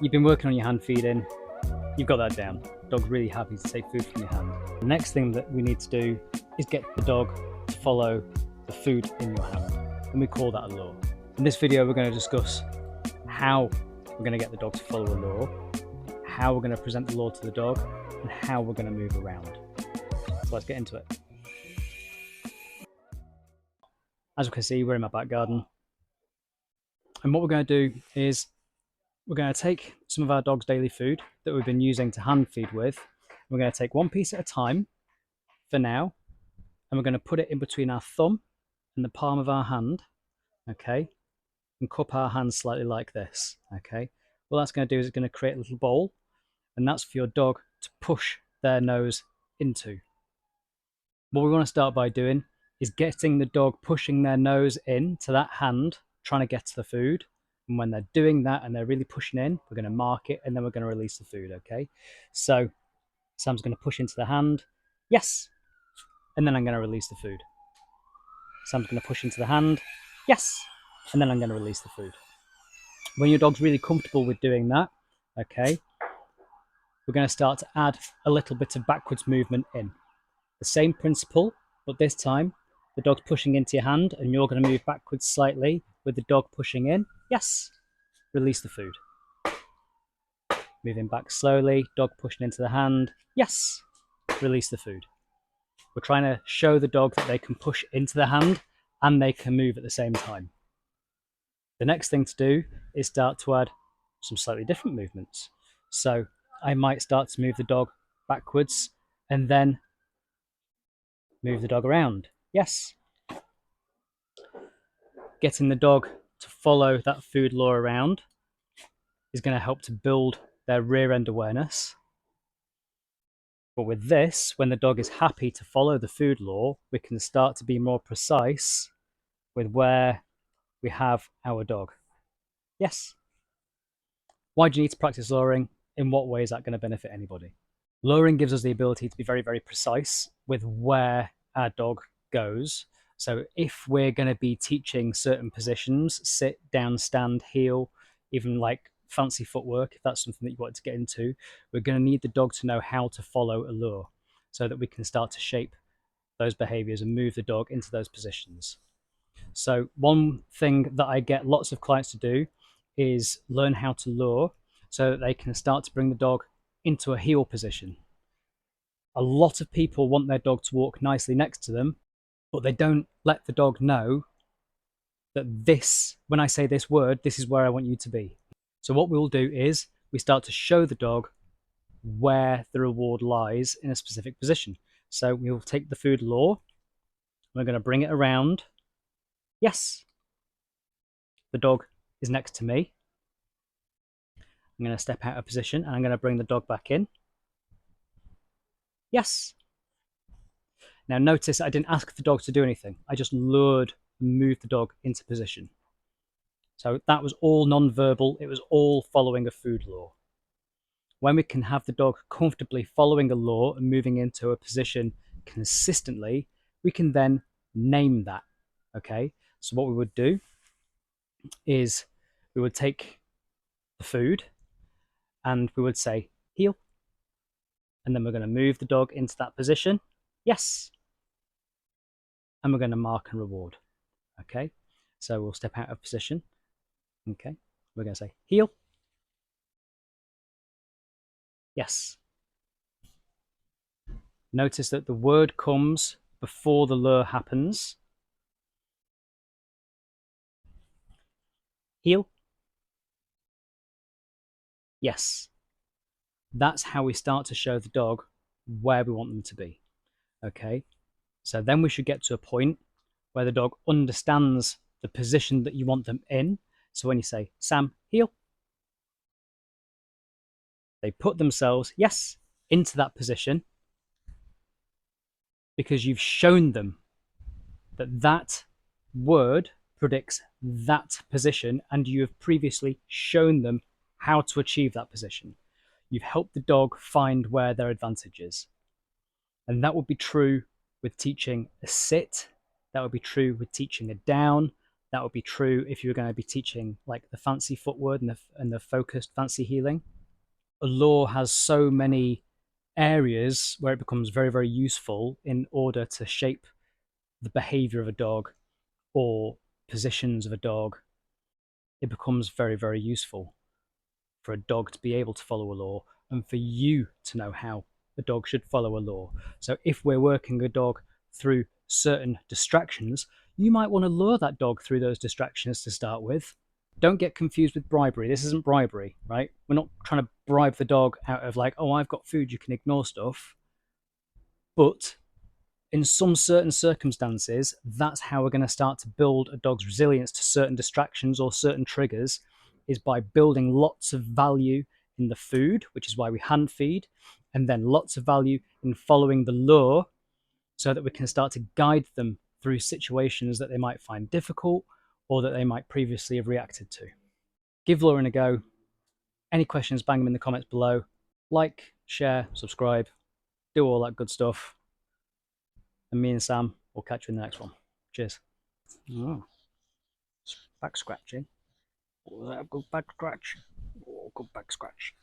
you've been working on your hand feeding, you've got that down. Dog's really happy to take food from your hand. The next thing that we need to do is get the dog to follow the food in your hand, and we call that a lure. In this video, we're going to discuss how we're going to get the dog to follow a lure, how we're going to present the lure to the dog, and how we're going to move around. So let's get into it. As you can see, we're in my back garden, and what we're going to do is we're going to take some of our dog's daily food that we've been using to hand feed with. We're going to take one piece at a time for now, and we're going to put it in between our thumb and the palm of our hand, okay, and cup our hands slightly like this, okay. What that's going to do is it's going to create a little bowl, and that's for your dog to push their nose into. What we want to start by doing is getting the dog pushing their nose into that hand, trying to get to the food. And when they're doing that and they're really pushing in, we're going to mark it and then we're going to release the food, okay? So Sam's going to push into the hand, yes, and then I'm going to release the food. Sam's going to push into the hand, yes, and then I'm going to release the food. When your dog's really comfortable with doing that, okay, we're going to start to add a little bit of backwards movement in. The same principle, but this time the dog's pushing into your hand and you're going to move backwards slightly with the dog pushing in. Yes, release the food. Moving back slowly, dog pushing into the hand. Yes, release the food. We're trying to show the dog that they can push into the hand and they can move at the same time. The next thing to do is start to add some slightly different movements. So I might start to move the dog backwards and then move the dog around. Yes. Getting the dog to follow that food lure around is going to help to build their rear end awareness. But with this, when the dog is happy to follow the food lure, we can start to be more precise with where we have our dog. Yes. Why do you need to practice luring? In what way is that going to benefit anybody? Luring gives us the ability to be very, very precise with where our dog goes. So if we're going to be teaching certain positions, sit, down, stand, heel, even like fancy footwork, if that's something that you want to get into, we're going to need the dog to know how to follow a lure so that we can start to shape those behaviors and move the dog into those positions. So one thing that I get lots of clients to do is learn how to lure so that they can start to bring the dog into a heel position. A lot of people want their dog to walk nicely next to them, but they don't let the dog know that this, when I say this word, this is where I want you to be. So what we'll do is we start to show the dog where the reward lies in a specific position. So we'll take the food lure, we're going to bring it around. Yes, the dog is next to me. I'm going to step out of position and I'm going to bring the dog back in. Yes. Now notice I didn't ask the dog to do anything. I just lured and moved the dog into position. So that was all non-verbal. It was all following a food lure. When we can have the dog comfortably following a lure and moving into a position consistently, we can then name that. Okay. So what we would do is we would take the food and we would say heel, and then we're going to move the dog into that position. Yes. And we're going to mark and reward. Okay. So we'll step out of position. Okay. We're going to say heel. Yes. Notice that the word comes before the lure happens. Heel. Yes. That's how we start to show the dog where we want them to be. Okay. So then we should get to a point where the dog understands the position that you want them in. So when you say, Sam, heel, they put themselves, yes, into that position because you've shown them that that word predicts that position and you have previously shown them how to achieve that position. You've helped the dog find where their advantage is. And that would be true with teaching a sit. That would be true with teaching a down. That would be true if you were going to be teaching like the fancy footwork and the focused fancy heeling. A lure has so many areas where it becomes very, very useful in order to shape the behavior of a dog or positions of a dog. It becomes very, very useful for a dog to be able to follow a lure and for you to know how a dog should follow a lure. So if we're working a dog through certain distractions, you might want to lure that dog through those distractions to start with. Don't get confused with bribery. This isn't bribery, right? We're not trying to bribe the dog out of like, oh, I've got food, you can ignore stuff. But in some certain circumstances, that's how we're going to start to build a dog's resilience to certain distractions or certain triggers, is by building lots of value in the food, which is why we hand feed, and then lots of value in following the lure so that we can start to guide them through situations that they might find difficult or that they might previously have reacted to. Give luring a go. Any questions, bang them in the comments below. Like, share, subscribe, do all that good stuff. And me and Sam will catch you in the next one. Cheers. Oh, back scratching. Oh, that good back scratch. Oh, good back scratch.